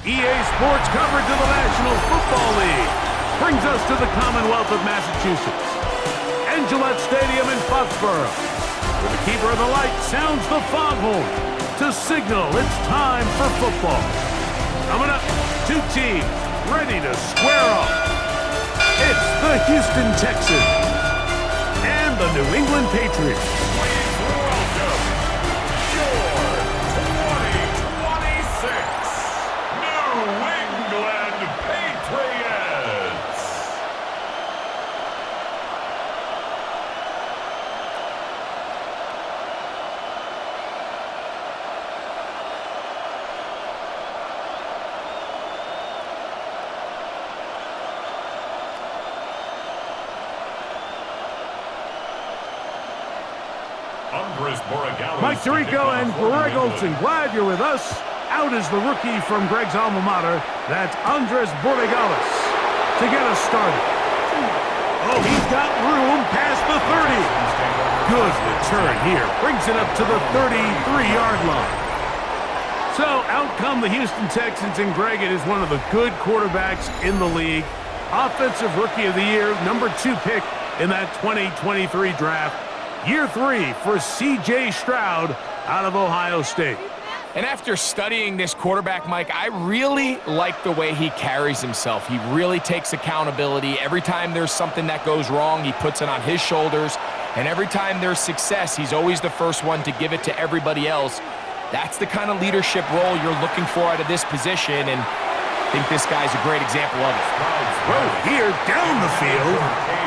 EA Sports coverage of the National Football League brings us to the Commonwealth of Massachusetts and Gillette Stadium in Foxborough, where the keeper of the light sounds the foghorn to signal it's time for football. Coming up, two teams ready to square off. It's the Houston Texans and the New England Patriots. Mike Tirico and Greg Olson, glad you're with us. Out is the rookie from Greg's alma mater. That's Andres Borregales to get us started. Oh, he's got room past the 30. Good return here. Brings it up to the 33-yard line. So out come the Houston Texans, and Greg, it is one of the good quarterbacks in the league. Offensive Rookie of the Year, number 2 pick in that 2023 draft. Year 3 for C.J. Stroud out of Ohio State. And after studying this quarterback, Mike, I really like the way he carries himself. He really takes accountability. Every time there's something that goes wrong, he puts it on his shoulders. And every time there's success, he's always the first one to give it to everybody else. That's the kind of leadership role you're looking for out of this position, and I think this guy's a great example of it. Well, here, down the field,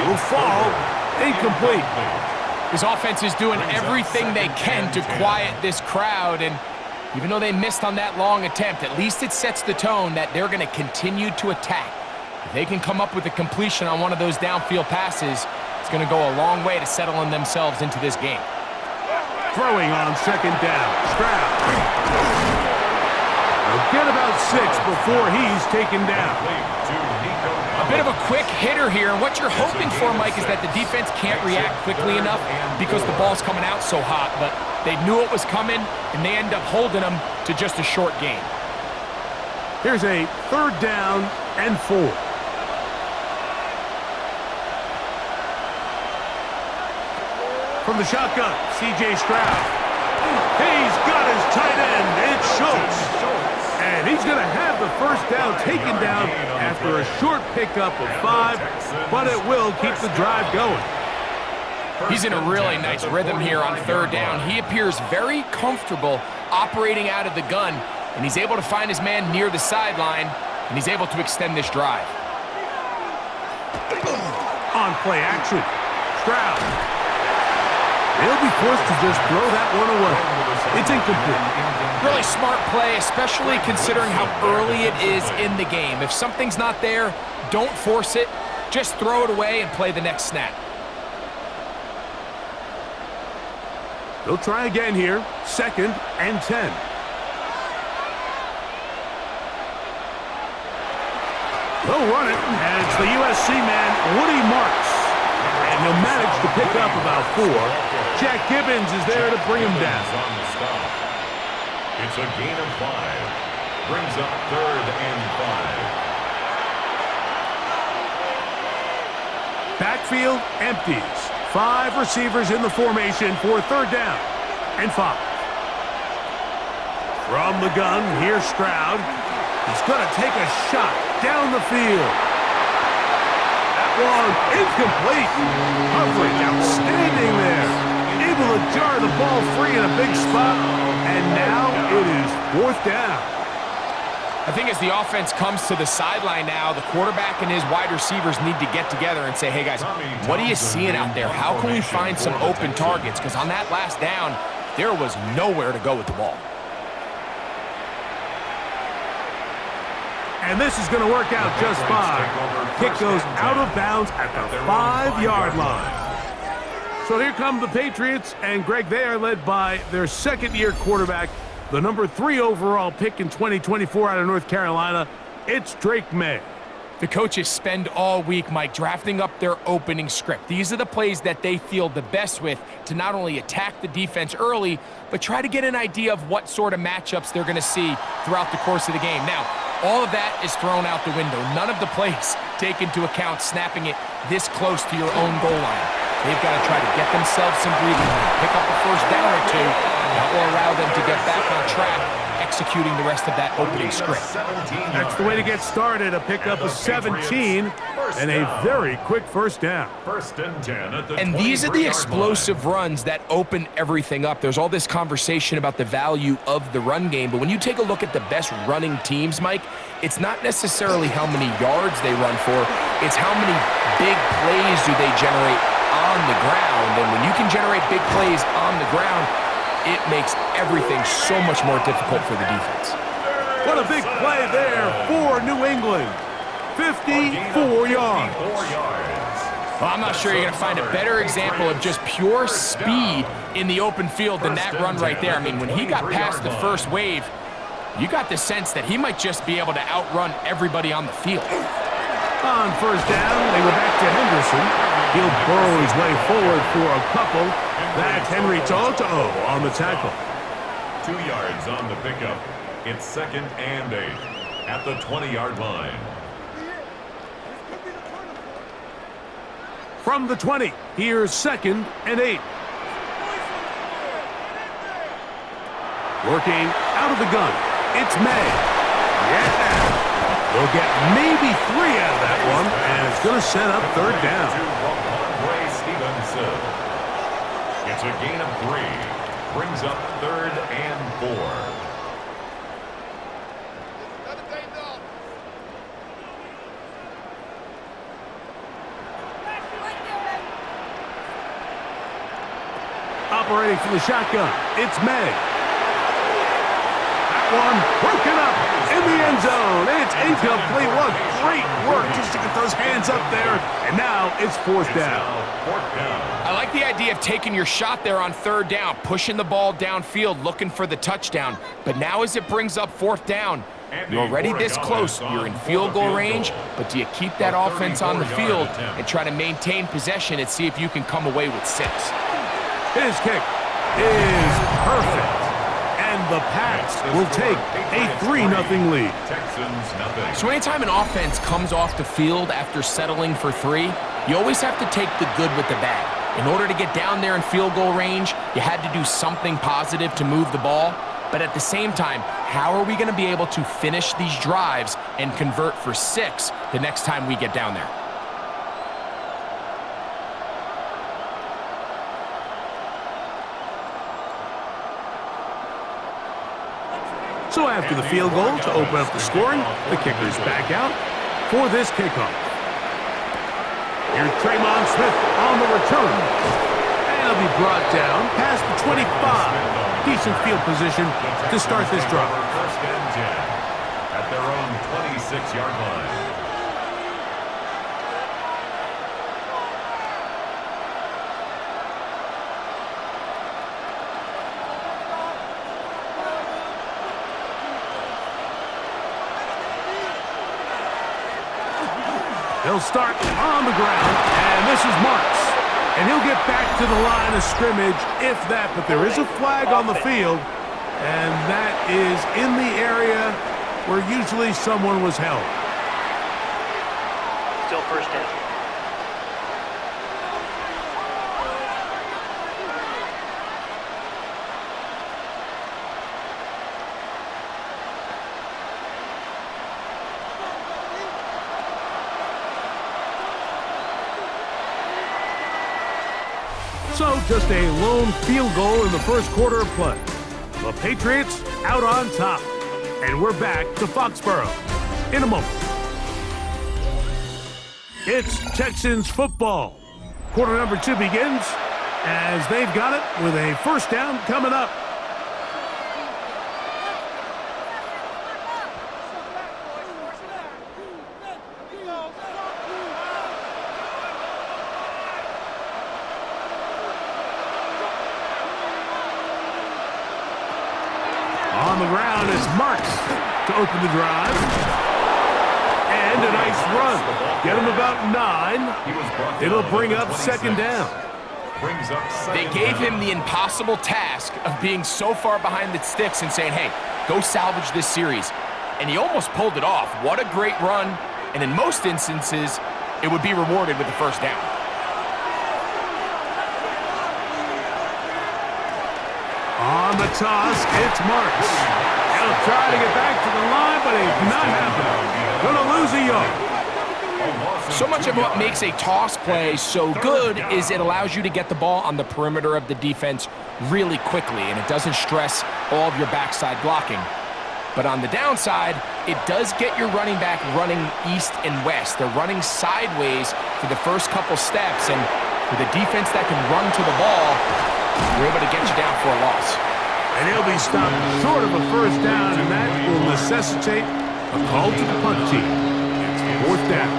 will fall, incomplete. His offense is doing everything they can to quiet this crowd, and even though they missed on that long attempt, at least it sets the tone that they're going to continue to attack. If they can come up with a completion on one of those downfield passes, it's going to go a long way to settling themselves into this game. Throwing on second down, Stroud. They'll get about 6 before he's taken down. A bit of a quick hitter here, and what you're hoping for, Mike, is that the defense can't react quickly enough because the ball's coming out so hot, but they knew it was coming, and they end up holding them to just a short gain. Here's a 3rd down and 4. From the shotgun, C.J. Stroud. He's got his tight end, it's Schultz. And he's going to have the first down taken down after a short pickup of 5, but it will keep the drive going. He's in a really nice rhythm here on 3rd down. He appears very comfortable operating out of the gun, and he's able to find his man near the sideline, and he's able to extend this drive. On play action, Stroud. He'll be forced to just throw that one away. It's incomplete. Really smart play, especially considering how early it is in the game. If something's not there, don't force it. Just throw it away and play the next snap. They'll try again here. 2nd and 10. They'll run it, and it's the USC man, Woody Marks. And he'll manage to pick up about 4. Jack Gibbons is there to bring him down. It's a gain of 5. Brings up 3rd and 5. Backfield empties. 5 receivers in the formation for 3rd down and 5. From the gun, here's Stroud. He's going to take a shot down the field. That one incomplete. Coverage outstanding there. Able to jar the ball free in a big spot, and now it is 4th down. I think as the offense comes to the sideline now, the quarterback and his wide receivers need to get together and say, hey guys, what are you seeing out there? How can we find some open targets? Because on that last down, there was nowhere to go with the ball. And this is going to work out just fine. Kick goes out of bounds at the 5-yard line. So here come the Patriots, and Greg, they are led by their 2nd-year quarterback, the number 3 overall pick in 2024 out of North Carolina. It's Drake May. The coaches spend all week, Mike, drafting up their opening script. These are the plays that they feel the best with to not only attack the defense early, but try to get an idea of what sort of matchups they're going to see throughout the course of the game. Now, All of that is thrown out the window. None of the plays take into account snapping it this close to your own goal line. They've got to try to get themselves some breathing room, pick up a first down or two, that will allow them to get back on track, executing the rest of that opening script. That's the way to get started, a pickup of 17 and a very quick first down. First and 10 at the And these are the 23-yard explosive runs that open everything up. There's all this conversation about the value of the run game, but when you take a look at the best running teams, Mike, it's not necessarily how many yards they run for, it's how many big plays do they generate on the ground. And when you can generate big plays on the ground, it makes everything so much more difficult for the defense. What a big play there for New England. 54 yards. Well, I'm not sure you're going to find a better example of just pure speed in the open field than that run right there. I mean, when he got past the first wave, you got the sense that he might just be able to outrun everybody on the field. On first down, they were back to Henderson. He'll burrow his way forward for a couple. That's Henry Toto on the tackle. 2 yards on the pickup. It's 2nd and 8 at the 20-yard line. From the 20, here's 2nd and 8. Working out of the gun, it's May. Yeah! They'll get maybe 3 out of that one, and it's going to set up third down. It's a gain of 3. Brings up 3rd and 4. Operating from the shotgun, it's May. That one broken up in the end zone. It's incomplete. What great work just to get those hands up there. And now it's fourth down. I like the idea of taking your shot there on third down, pushing the ball downfield, looking for the touchdown. But now as it brings up fourth down, you're already this close. You're in field goal range, but do you keep that offense on the field and try to maintain possession and see if you can come away with 6? His kick is perfect. And the Pats will take a 3-0 lead. Texans nothing. So anytime an offense comes off the field after settling for 3, you always have to take the good with the bad. In order to get down there in field goal range, you had to do something positive to move the ball. But at the same time, how are we going to be able to finish these drives and convert for 6 the next time we get down there? So after the field goal to open up the scoring, the kicker's back out for this kickoff. Here's Tremon Smith on the return. And he'll be brought down past the 25. Decent field position to start this drive. First and 10 at their own 26-yard line. They'll start on the ground, and this is Marks. And he'll get back to the line of scrimmage, if that, but there is a flag on the field, and that is in the area where usually someone was held. Still first down. So just a lone field goal in the first quarter of play. The Patriots out on top. And we're back to Foxborough in a moment. It's Texans football. Quarter number 2 begins as they've got it with a first down coming up. On the ground is Marks to open the drive. And a nice run. Get him about 9. It'll bring up second down. They gave him the impossible task of being so far behind the sticks and saying, hey, go salvage this series. and he almost pulled it off. What a great run, and in most instances, it would be rewarded with a first down. On the toss, it's Marks. He'll try to get back to the line, but it's not happening. Gonna lose a yard. So much of what makes a toss play so good is it allows you to get the ball on the perimeter of the defense really quickly, and it doesn't stress all of your backside blocking. But on the downside, it does get your running back running east and west. They're running sideways for the first couple steps, and with a defense that can run to the ball, you're able to get you down for a loss. And he'll be stopped short of a first down, and that will necessitate a call to the punt team. It's fourth down.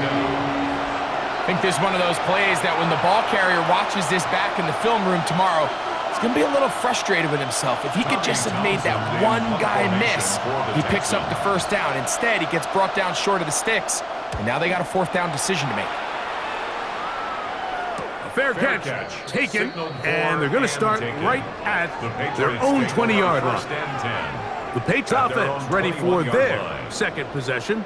I think this is one of those plays that when the ball carrier watches this back in the film room tomorrow, he's going to be a little frustrated with himself. If he could just have made that one guy miss, he picks up the first down. Instead, he gets brought down short of the sticks, and now they got a fourth down decision to make. A fair catch taken, and they're going to start right at their own 20-yard line. The Patriots offense ready for their second possession.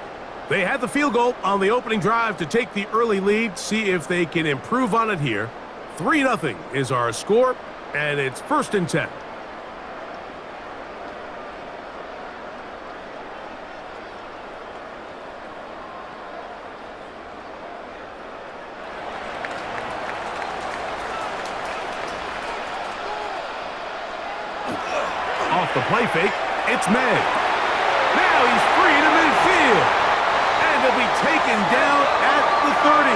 They had the field goal on the opening drive to take the early lead, see if they can improve on it here. 3-0 is our score, and it's 1st and 10. Off the play fake, it's May. Now he's free to midfield. And he'll be taken down at the 30.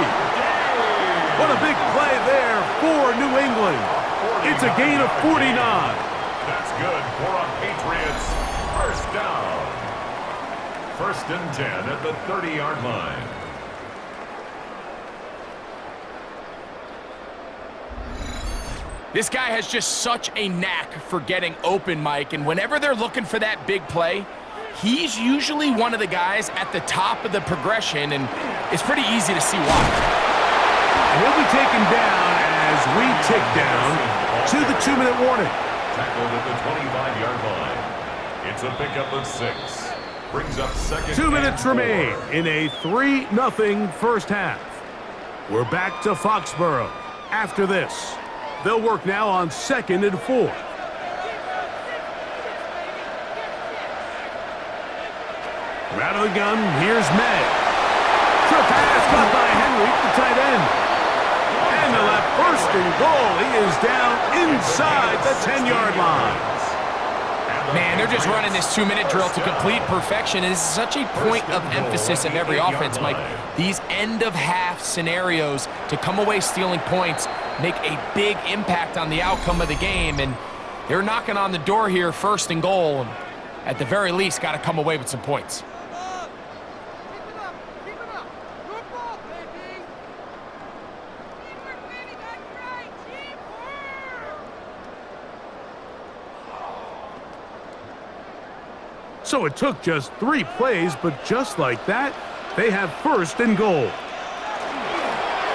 What a big play there for New England. It's a gain of 49. That's good for a Patriots first down. 1st and 10 at the 30-yard line. This guy has just such a knack for getting open, Mike, and whenever they're looking for that big play, he's usually one of the guys at the top of the progression, and it's pretty easy to see why. And he'll be taken down as we tick down to the 2-minute warning. Tackled at the 25-yard line. It's a pickup of 6. Brings up 2nd. 2 minutes remain in a 3-0 first half. We're back to Foxborough. After this, they'll work now on 2nd and 4. Out of the gun, here's May. Short pass caught by Henry, the tight end. And they'll have 1st and goal. He is down inside the 10-yard line. Man, they're just running this 2-minute drill to complete perfection. It's such a point of emphasis of every offense, Mike. These end-of-half scenarios to come away stealing points make a big impact on the outcome of the game. And they're knocking on the door here, 1st and goal. At the very least, got to come away with some points. So it took just 3 plays, but just like that, they have 1st and goal.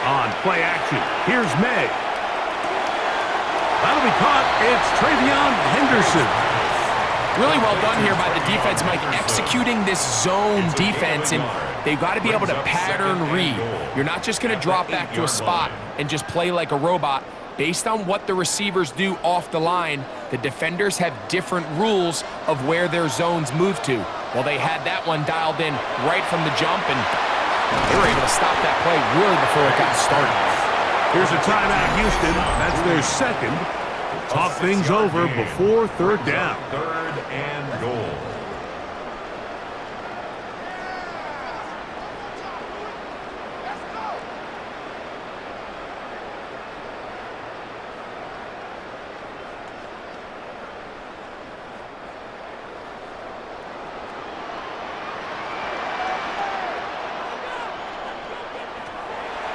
On play action, here's May. That'll be caught. It's Travion Henderson. Really well done here by the defense, Mike, executing this zone defense, and they've got to be able to pattern read. You're not just going to drop back to a spot and just play like a robot. Based on what the receivers do off the line, the defenders have different rules of where their zones move to. Well, they had that one dialed in right from the jump, and they were able to stop that play really before it got started. Here's a timeout, Houston. That's their 2nd. Talk things over before 3rd down. 3rd and goal.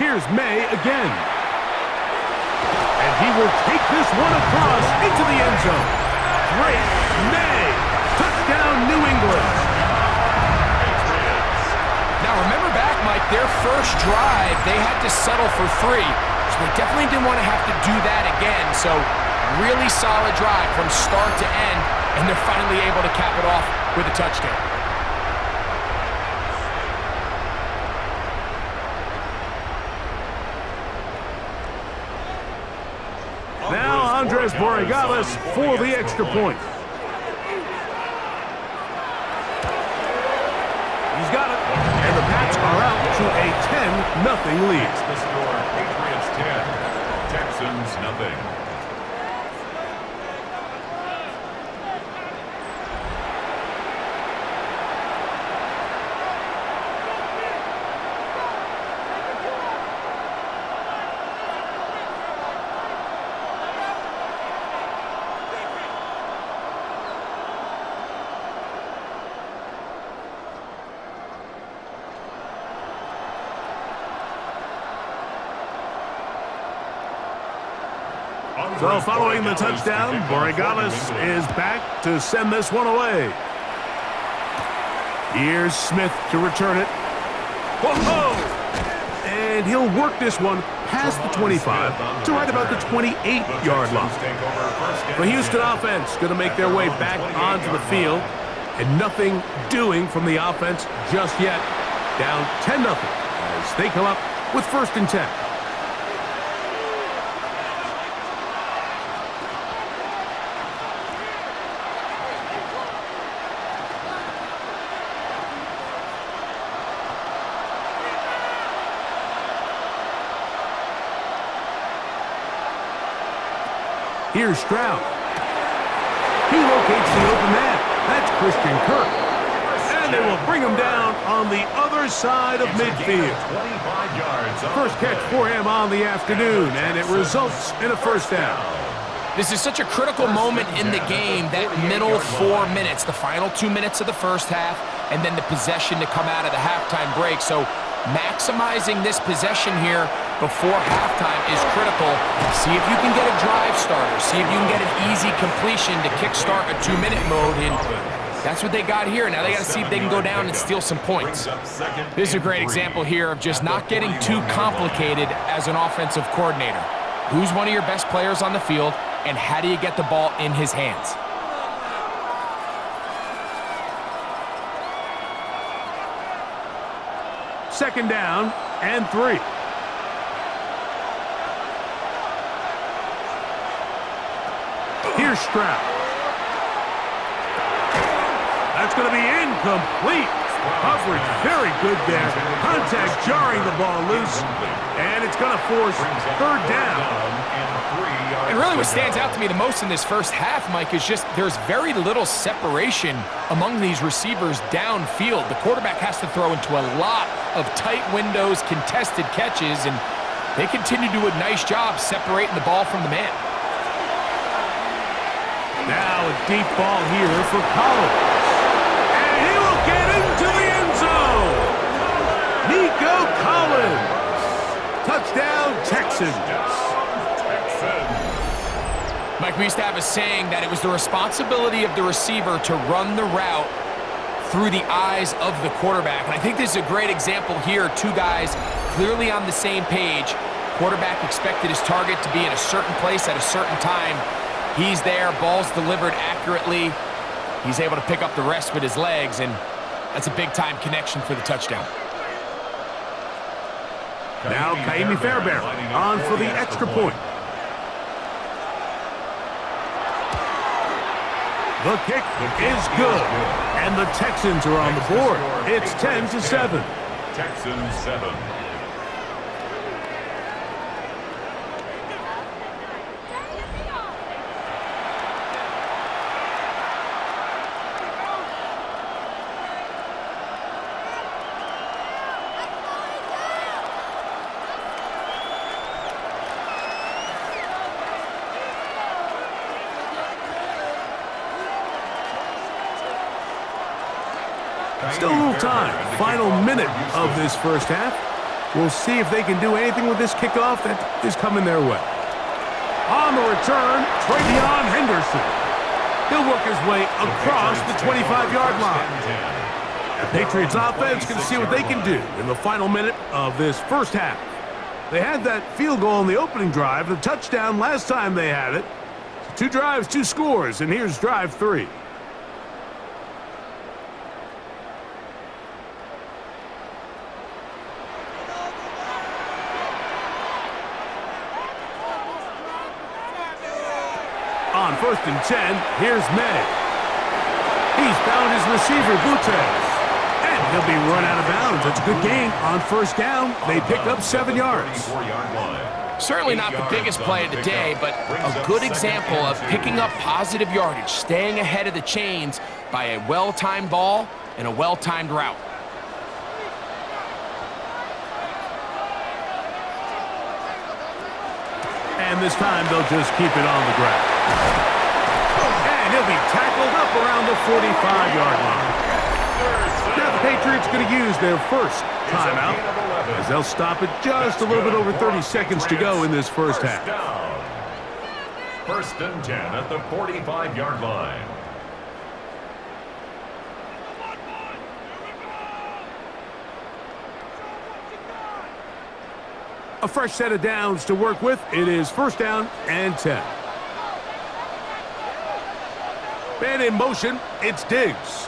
Here's May again. And he will take this one across into the end zone. Great May. Touchdown, New England. Now, remember back, Mike, their first drive, they had to settle for 3. So they definitely didn't want to have to do that again. So really solid drive from start to end, and they're finally able to cap it off with a touchdown. Andres Borregales for the extra point. He's got it. And the Pats are out to a 10-0 lead. It's the score, Patriots 10, Texans nothing. So following the touchdown, Borregales is back to send this one away. Here's Smith to return it. Whoa! And he'll work this one past the 25 to right about the 28-yard line. The Houston offense going to make their way back onto the field, and nothing doing from the offense just yet. Down 10-0 as they come up with 1st and 10. Here's Stroud. He locates the open man. That's Christian Kirk. And they will bring him down on the other side of midfield. First catch for him on the afternoon, and it results in a 1st down. This is such a critical moment in the game, that middle 4 minutes, the final 2 minutes of the first half, and then the possession to come out of the halftime break. So maximizing this possession here before halftime is critical. See if you can get a drive starter. See if you can get an easy completion to kickstart a 2-minute mode. And that's what they got here. Now they got to see if they can go down and steal some points. This is a great example here of just not getting too complicated as an offensive coordinator. Who's one of your best players on the field, and how do you get the ball in his hands? Second down and 3. Here's Stroud. That's going to be incomplete. Coverage very good there. Contact jarring the ball loose. And it's going to force 3rd down. And really what stands out to me the most in this first half, Mike, is just there's very little separation among these receivers downfield. The quarterback has to throw into a lot of tight windows, contested catches, and they continue to do a nice job separating the ball from the man. Now a deep ball here for Collins. And he will get into the end zone. Nico Collins. Touchdown, Texans. Mike, we used to have a saying that it was the responsibility of the receiver to run the route through the eyes of the quarterback. And I think this is a great example here. 2 guys clearly on the same page. Quarterback expected his target to be in a certain place at a certain time. He's there, ball's delivered accurately. He's able to pick up the rest with his legs, and that's a big-time connection for the touchdown. Now Kaimi Fairbairn on for the extra point. The kick is good, and the Texans are on the board. It's 10-7. Texans 7. Still a little time. Final minute of this first half. We'll see if they can do anything with this kickoff that is coming their way. On the return, Travion Henderson. He'll work his way across the 25-yard line. The Patriots offense can see what they can do in the final minute of this first half. They had that field goal on the opening drive, the touchdown last time they had it. 2 drives, 2 scores, and here's drive 3. first and 10. Here's May. He's found his receiver, Butez. And he'll be run out of bounds. It's a good gain on first down. They picked up 7 yards. Certainly not the biggest play of the day, but a good example of picking up positive yardage, staying ahead of the chains by a well-timed ball and a well-timed route. And this time they'll just keep it on the ground. And he'll be tackled up around the 45-yard line. Now the Patriots going to use their first timeout as they'll stop it just a little bit over 30 seconds to go in this first half. First and 10 at the 45-yard line. A fresh set of downs to work with. It is first down and 10. And in motion, it's Diggs.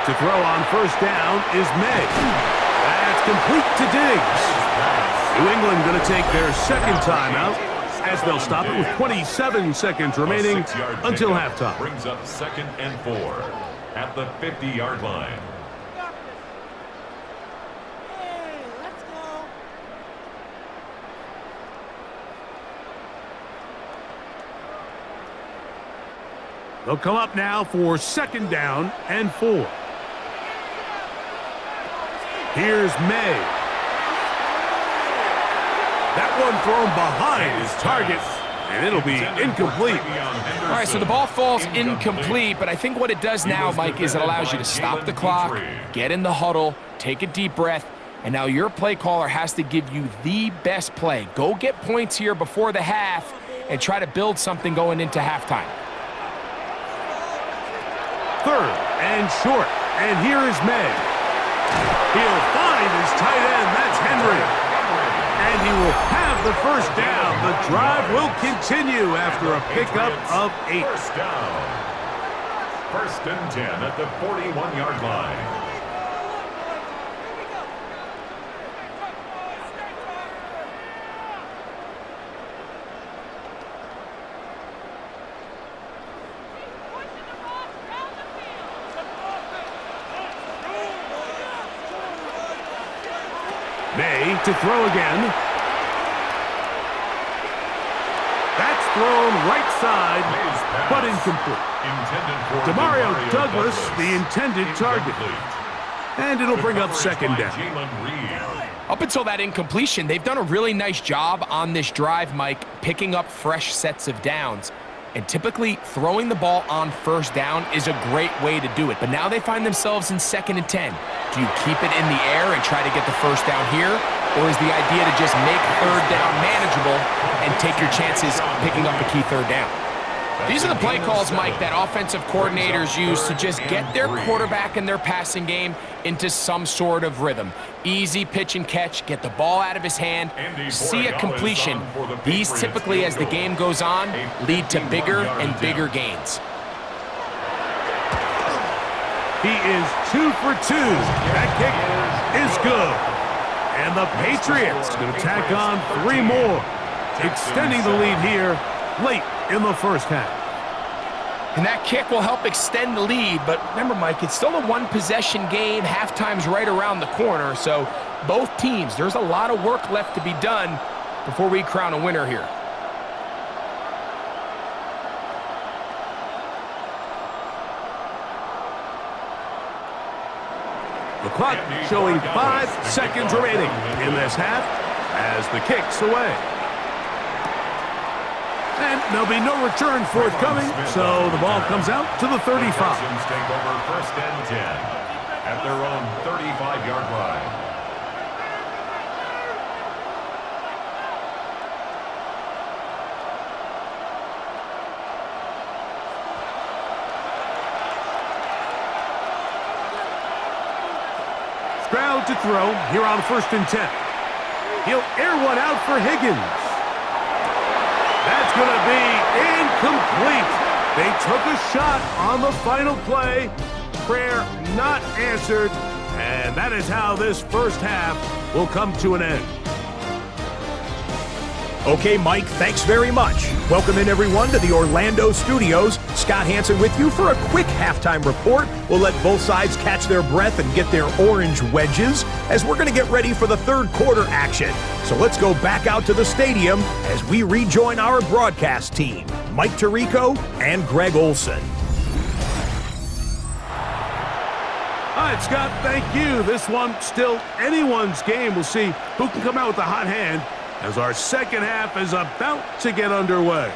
To throw on first down is May. That's complete to Diggs. New England going to take their second timeout as they'll stop it with 27 seconds remaining until halftime. Brings up second and 4 at the 50-yard line. They'll come up now for second down and 4. Here's May. That one thrown behind his target, and it'll be incomplete. All right, so the ball falls incomplete, but I think what it does now, Mike, is it allows you to stop the clock, get in the huddle, take a deep breath, and now your play caller has to give you the best play. Go get points here before the half and try to build something going into halftime. Third and short, and here is May. He'll find his tight end, that's Henry. And he will have the first down. The drive will continue after a pickup of 8. First down. First and 10 at the 41-yard line. May to throw again. That's thrown right side, but incomplete. Demario Douglas, the intended target. And it'll bring up second down. Up until that incompletion, they've done a really nice job on this drive, Mike, picking up fresh sets of downs. And typically, throwing the ball on first down is a great way to do it. But now they find themselves in second and 10. Do you keep it in the air and try to get the first down here? Or is the idea to just make third down manageable and take your chances picking up a key third down? These are the play calls, Mike, that offensive coordinators use to just get their quarterback and their passing game into some sort of rhythm. Easy pitch and catch, get the ball out of his hand, see a completion. These typically, as the game goes on, lead to bigger and bigger gains. He is 2 for 2. That kick is good. And the Patriots going to tack on 3 more, extending the lead here late in the first half. And that kick will help extend the lead, but remember, Mike, it's still a one-possession game. Halftime's right around the corner, so both teams, there's a lot of work left to be done before we crown a winner here. The clock showing 5 seconds remaining in this half as the kick's away. And there'll be no return forthcoming, so the ball comes out to the 35. Texans take over first and 10 at their own 35-yard line. Stroud to throw here on first and 10. He'll air one out for Higgins. That's going to be incomplete. They took a shot on the final play. Prayer not answered. And that is how this first half will come to an end. Okay, Mike, thanks very much. Welcome in, everyone, to the Orlando studios. Scott Hansen with you for a quick halftime report. We'll let both sides catch their breath and get their orange wedges as we're going to get ready for the third quarter action. So let's go back out to the stadium as we rejoin our broadcast team, Mike Tirico and Greg Olson. All right, Scott, thank you. This one still anyone's game. We'll see who can come out with a hot hand as our second half is about to get underway.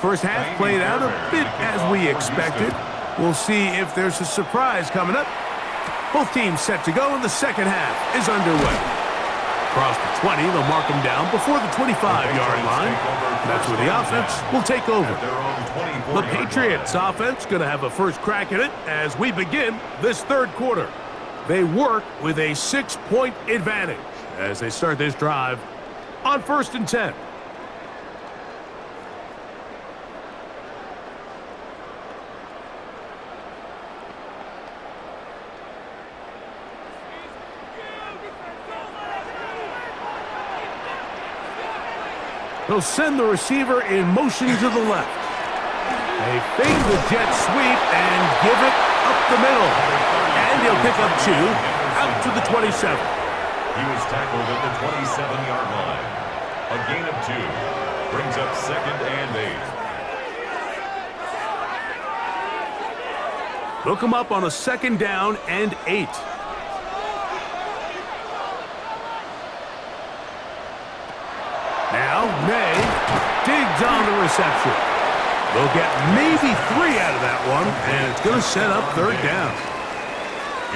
First half played out a bit as we expected. We'll see if there's a surprise coming up. Both teams set to go, and the second half is underway. Across the 20, they'll mark them down before the 25-yard line. That's where the offense will take over. The Patriots offense going to have a first crack at it as we begin this third quarter. They work with a 6-point advantage as they start this drive on 1st and 10. They'll send the receiver in motion to the left. They fake the jet sweep and give it up the middle. And he'll pick up 2 out to the 27. He was tackled at the 27-yard line. A gain of 2 brings up 2nd and 8. They'll come up on a 2nd down and 8. Now, May digs on the reception. They'll get maybe 3 out of that one, and it's going to set up 3rd down.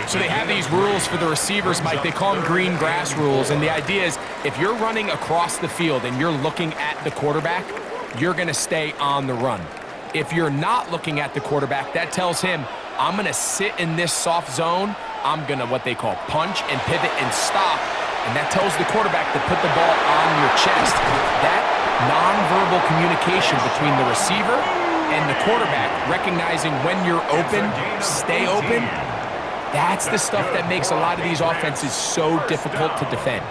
So they have these rules for the receivers, Mike. They call them green grass rules, and the idea is if you're running across the field and you're looking at the quarterback, you're going to stay on the run. If you're not looking at the quarterback, that tells him, I'm going to sit in this soft zone. I'm going to what they call punch and pivot and stop. And that tells the quarterback to put the ball on your chest. That nonverbal communication between the receiver and the quarterback, recognizing when you're open, stay open, that's the stuff that makes a lot of these offenses so difficult to defend.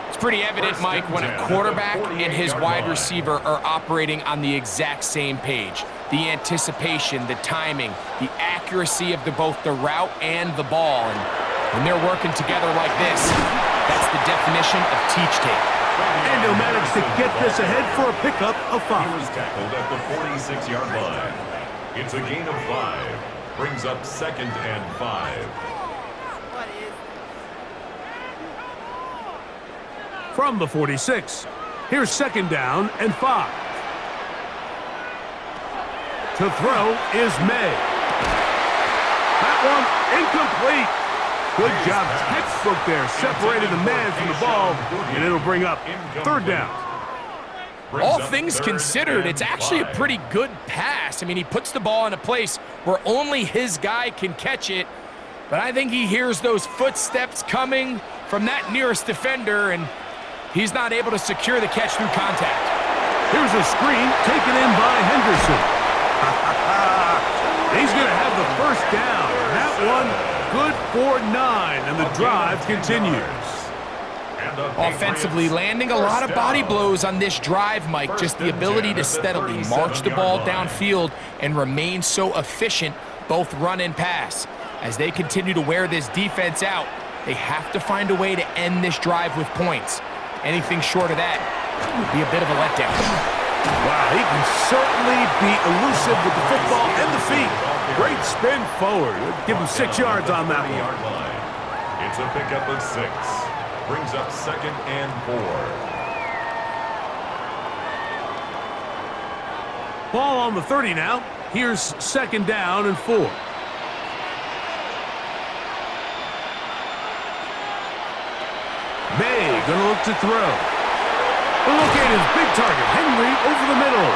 It's pretty evident, Mike, when a quarterback and his wide receiver are operating on the exact same page. The anticipation, the timing, the accuracy of both the route and the ball. And when they're working together like this, that's the definition of teach tape. And he'll manage to get this ahead for a pickup of 5. He was tackled at the 46-yard line. It's a gain of 5. Brings up 2nd and 5. From the 46, here's 2nd down and 5. To throw is May. That one incomplete. Good job, textbook there. Separated the man from the ball, and it'll bring up 3rd down. All things considered, it's actually a pretty good pass. I mean, he puts the ball in a place where only his guy can catch it, but I think he hears those footsteps coming from that nearest defender, and he's not able to secure the catch through contact. Here's a screen taken in by Henderson. He's going to have the 1st down. That one good for 9, and the drive continues. Offensively, landing a lot of body blows on this drive, Mike. Just the ability to steadily march the ball downfield and remain so efficient, both run and pass. As they continue to wear this defense out, they have to find a way to end this drive with points. Anything short of that would be a bit of a letdown. Wow, he can certainly be elusive with the football and the feet. Great spin forward. Give him 6 yards on that one. It's a pickup of 6. Brings up 2nd and 4. Ball on the 30 now. Here's 2nd down and 4. May gonna look to throw. The look at his big target, Henry, over the middle.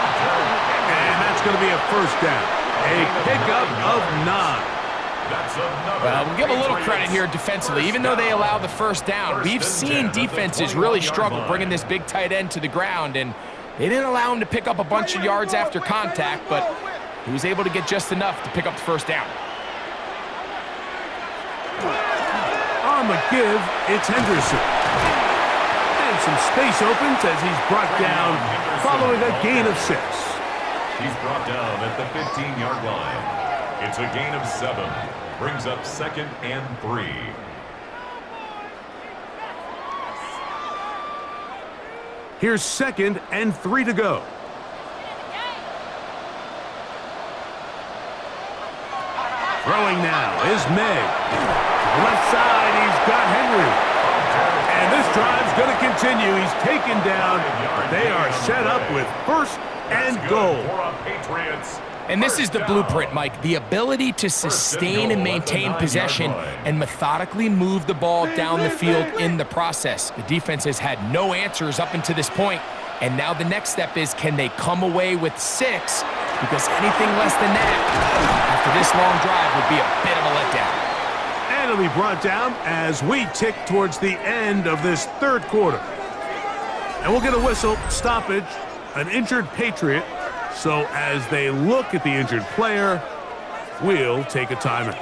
And that's gonna be a 1st down. A pickup of 9. Well, we'll give a little credit here defensively. Even though they allow the 1st down, we've seen defenses really struggle bringing this big tight end to the ground, and They didn't allow him to pick up a bunch of yards after contact, but he was able to get just enough to pick up the first down. On the give, it's Henderson. And some space opens as he's brought down following a gain of 6. He's brought down at the 15-yard line. It's a gain of 7. Brings up 2nd and 3. Here's 2nd and 3 to go. Throwing now is May. Left side, he's got Henry. And this drive's going to continue. He's taken down. They are set up with 1st and goal. And this is the blueprint, Mike. The ability to sustain and maintain possession and methodically move the ball down the field in the process. The defense has had no answers up until this point, and now the next step is, can they come away with 6? Because anything less than that after this long drive would be a bit of a letdown. And it'll be brought down as we tick towards the end of this 3rd quarter. And we'll get a whistle, stoppage, an injured Patriot. So as they look at the injured player, we'll take a timeout.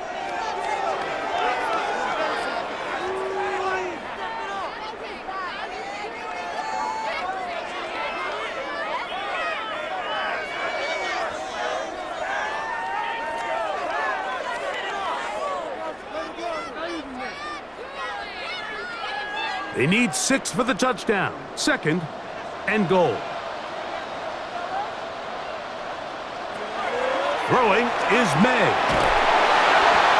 They need 6 for the touchdown. 2nd and goal. Throwing is May.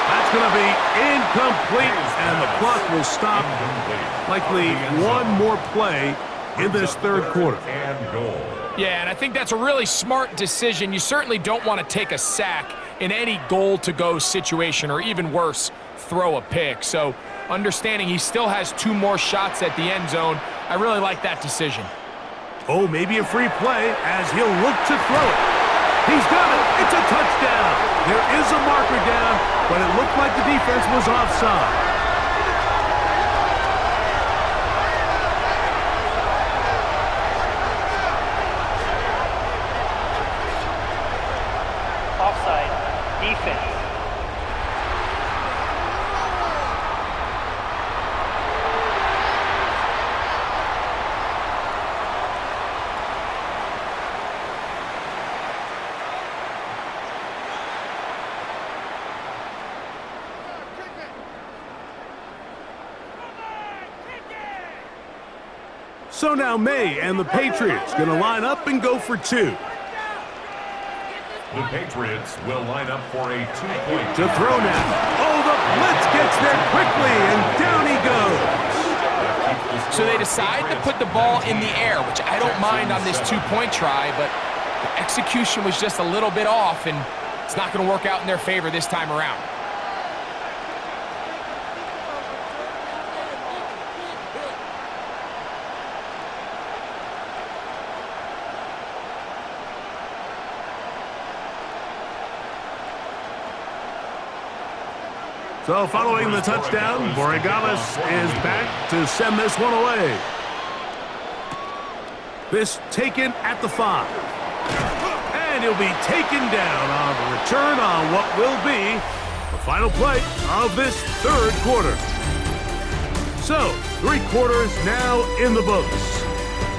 That's going to be incomplete, and the clock will stop. Likely one more play in this 3rd quarter. Yeah, and I think that's a really smart decision. You certainly don't want to take a sack in any goal-to-go situation, or even worse, throw a pick. So understanding he still has 2 more shots at the end zone, I really like that decision. Oh, maybe a free play as he'll look to throw it. He's got it. It's a touchdown. There is a marker down, but it looked like the defense was offside. Offside. Defense. So now May and the Patriots going to line up and go for 2. The Patriots will line up for a 2-point. To throw now. Oh, the blitz gets there quickly, and down he goes. So they decide to put the ball in the air, which I don't mind on this 2-point try, but the execution was just a little bit off, and it's not going to work out in their favor this time around. So following the touchdown, Borregales is back to send this one away. This taken at the 5. And he'll be taken down on the return on what will be the final play of this 3rd quarter. So, 3 quarters now in the books.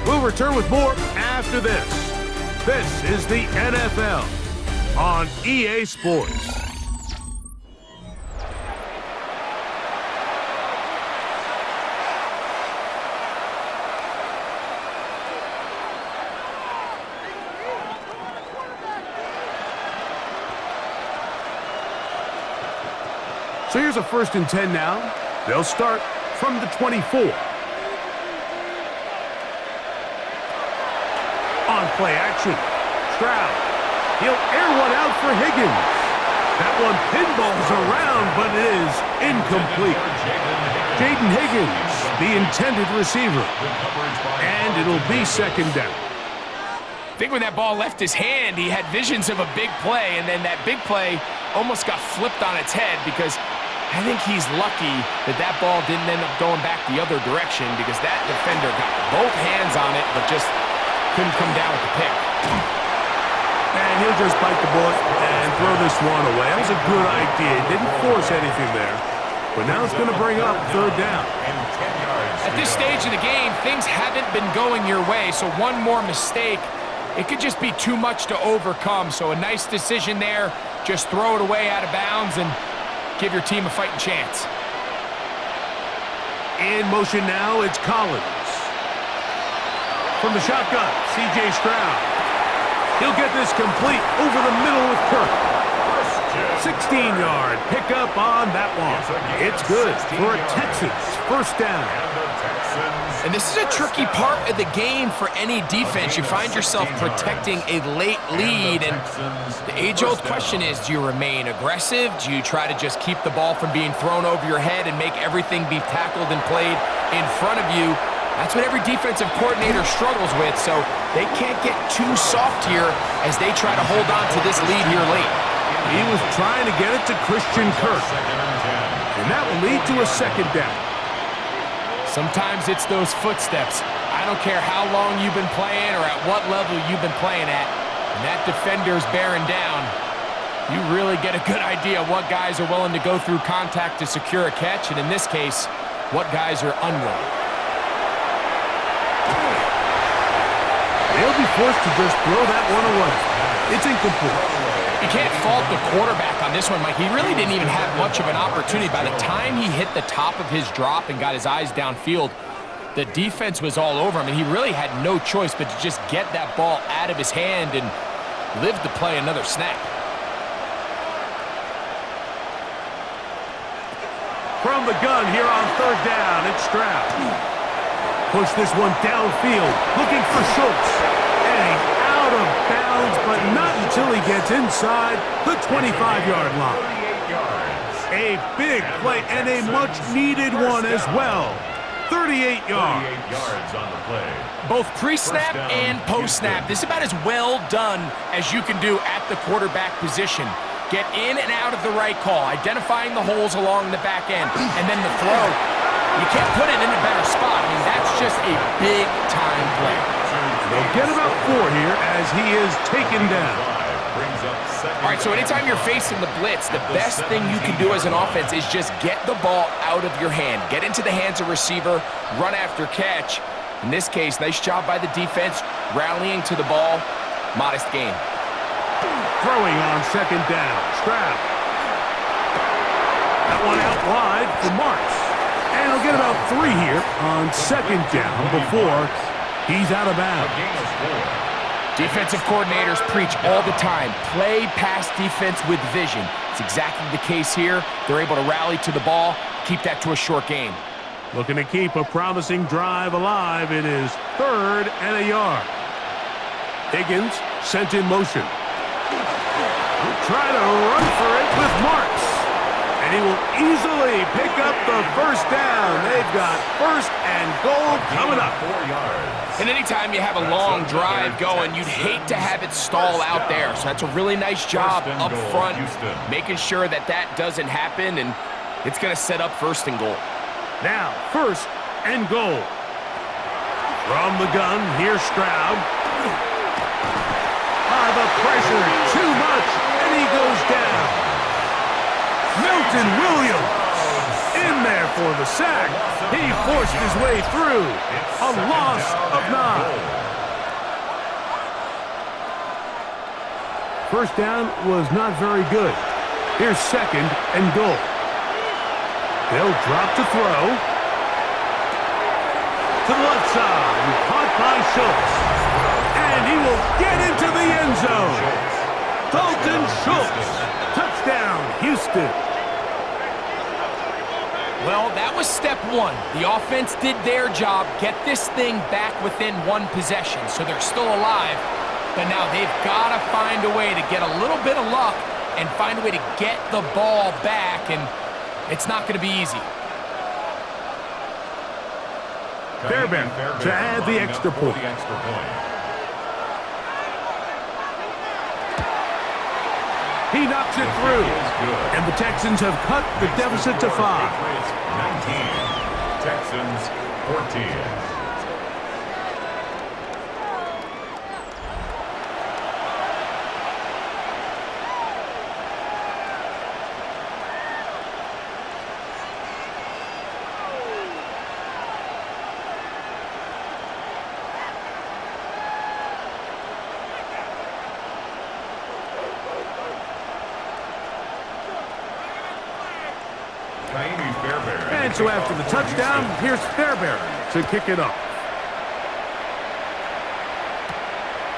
We'll return with more after this. This is the NFL on EA Sports. So here's a 1st and 10 now. They'll start from the 24. On play action. Stroud. He'll air one out for Higgins. That one pinballs around, but it is incomplete. Jaden Higgins, the intended receiver. And it'll be 2nd down. I think when that ball left his hand, he had visions of a big play, and then that big play almost got flipped on its head, because I think he's lucky that that ball didn't end up going back the other direction, because that defender got both hands on it, but just couldn't come down with the pick. And he'll just bite the bullet and throw this one away. That was a good idea. He didn't force anything there. But now it's going to bring up third down. At this stage of the game, things haven't been going your way, so one more mistake, it could just be too much to overcome. So a nice decision there. Just throw it away out of bounds and give your team a fighting chance. In motion now, it's Collins. From the shotgun, C.J. Stroud. He'll get this complete over the middle with Kirk. 16-yard pickup on that one. It's good for a Texans first down. And this is a tricky part of the game for any defense. You find yourself protecting a late lead, and the age-old question is, do you remain aggressive? Do you try to just keep the ball from being thrown over your head and make everything be tackled and played in front of you? That's what every defensive coordinator struggles with, so they can't get too soft here as they try to hold on to this lead here late. He was trying to get it to Christian Kirk, and that will lead to a second down. Sometimes it's those footsteps. I don't care how long you've been playing or at what level you've been playing at, and that defender's bearing down. You really get a good idea what guys are willing to go through contact to secure a catch, and in this case, what guys are unwilling. They'll be forced to just throw that one away. It's incomplete. You can't fault the quarterback on this one, Mike. He really didn't even have much of an opportunity. By the time he hit the top of his drop and got his eyes downfield, the defense was all over him, and he really had no choice but to just get that ball out of his hand and live to play another snap. From the gun here on third down, it's Stroud. Push this one downfield, looking for Schultz. And he's out of bounds, but not until he gets inside the 25-yard line. A big play and a much-needed one as well. 38 yards. On the play. Both pre-snap and post-snap, this is about as well done as you can do at the quarterback position. Get in and out of the right call, identifying the holes along the back end, and then the throw. You can't put it in a better spot. I mean, that's just a big-time play. They'll get about 4 here as he is taken down. All right, so anytime you're facing the blitz, the best thing you can do as an offense is just get the ball out of your hand. Get into the hands of receiver, run after catch. In this case, nice job by the defense, rallying to the ball. Modest gain. Throwing on second down, Stroud. That one out wide for Marks. And he'll get about 3 here on second down before he's out of bounds. Defensive coordinators preach all the time, play pass defense with vision. It's exactly the case here. They're able to rally to the ball, keep that to a short game. Looking to keep a promising drive alive. It is 3rd and a yard. Higgins sent in motion. He'll try to run for it with Marks. And he will easily pick up the first down. They've got 1st and goal coming up. 4 yards. And anytime you have a long drive going, you'd hate to have it stall out there. So that's a really nice job up front, making sure that that doesn't happen, and it's going to set up 1st and goal. Now, 1st and goal. From the gun, here's Stroud. The pressure, too much, and he goes down. Milton Williams in there for the sack. He forced his way through. A loss of 9. First down was not very good. Here's 2nd and goal. They'll drop to throw. To the left side, caught by Schultz. And he will get into the end zone. Dalton Schultz. Touchdown, Houston. Well, that was step 1. The offense did their job, get this thing back within 1 possession, so they're still alive. But now they've got to find a way to get a little bit of luck and find a way to get the ball back, and it's not going to be easy. Fairbairn to add the extra point. He knocks it through, and the Texans have cut the deficit to 5. 19, Texans 14. And so after the touchdown, here's Fairbairn to kick it off.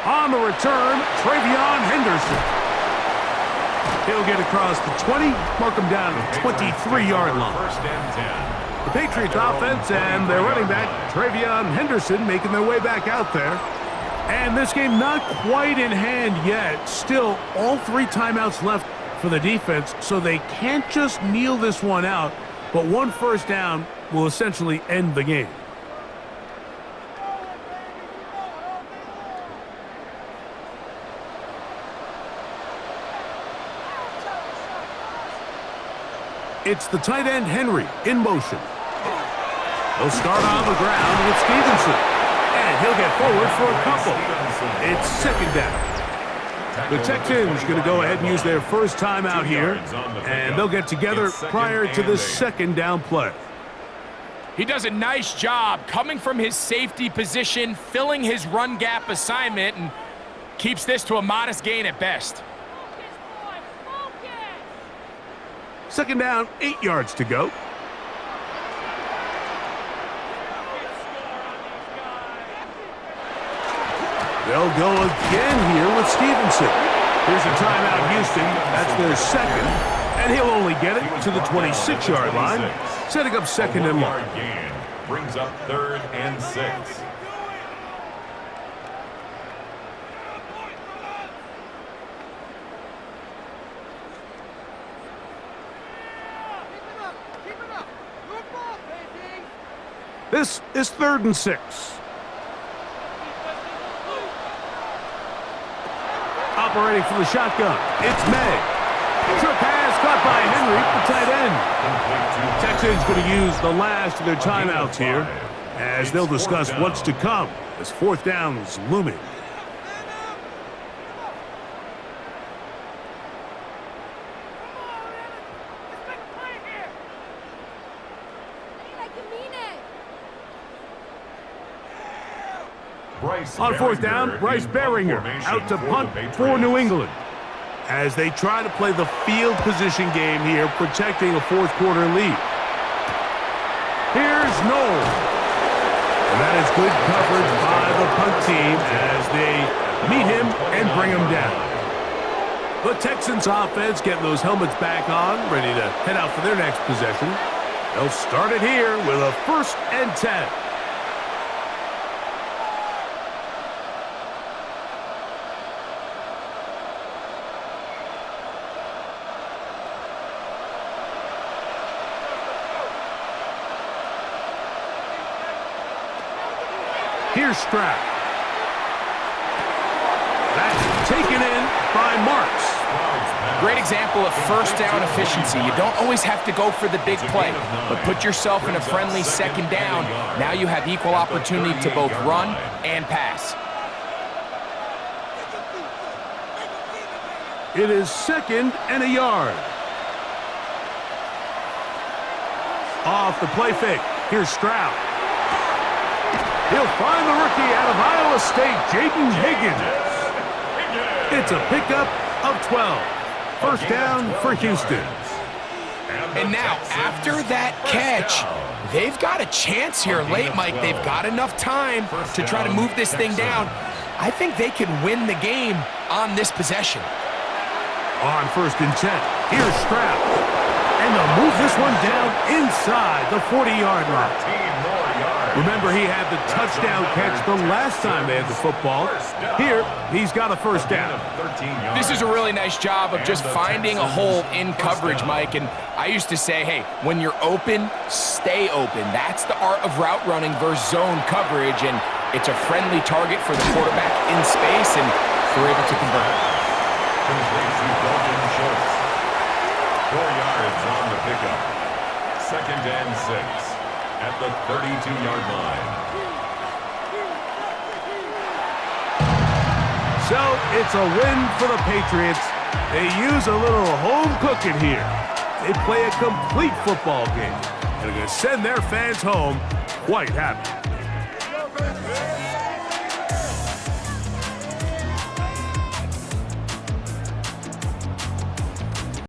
On the return, Travion Henderson. He'll get across the 20, mark him down at the 23-yard line. First and 10. The Patriots offense and their running back, Travion Henderson, making their way back out there. And this game not quite in hand yet. Still, all 3 timeouts left for the defense, so they can't just kneel this one out. But 1 first down will essentially end the game. It's the tight end, Henry, in motion. He'll start on the ground with Stevenson. And he'll get forward for a couple. It's second down. The Texans going to go ahead and use their first timeout here. And they'll get together prior to the second down play. He does a nice job coming from his safety position, filling his run gap assignment, and keeps this to a modest gain at best. Second down, 8 yards to go. They'll go again here with Stevenson. Here's a timeout, Houston. That's their second. And he'll only get it to the 26-yard line, setting up second and long. Brings up 3rd and 6. This is 3rd and 6. Operating from the shotgun, it's May. Trick pass caught by Henry, the tight end. Texans going to use the last of their timeouts here as they'll discuss what's to come as 4th down is looming. On 4th down, Bryce Baringer out to punt for New England as they try to play the field position game here, protecting a 4th quarter lead. Here's Noel. And that is good coverage by the punt team as they meet him and bring him down. The Texans offense getting those helmets back on, ready to head out for their next possession. They'll start it here with a 1st and 10. Here's Stroud. That's taken in by Marks. Great example of first down efficiency. You don't always have to go for the big play, but put yourself in a friendly second down. Now you have equal opportunity to both run and pass. It is 2nd and a yard. Off the play fake. Here's Stroud. He'll find the rookie out of Iowa State, Jaden Higgins. It's a pickup of 12. First down for Houston. And now, after that catch, they've got a chance here late, Mike. They've got enough time to try to move this thing down. I think they can win the game on this possession. On 1st and 10, here's Stroud. And they'll move this one down inside the 40-yard line. Remember, he had the touchdown catch the last time they had the football. Here, he's got a first down. This is a really nice job of just finding a hole in coverage, Mike. And I used to say, hey, when you're open, stay open. That's the art of route running versus zone coverage. And it's a friendly target for the quarterback in space, and they're able to convert. Complete to Dalton Schultz. 4 yards on the pickup. 2nd and 6. At the 32-yard line. So it's a win for the Patriots. They use a little home cooking here. They play a complete football game and are going to send their fans home quite happy.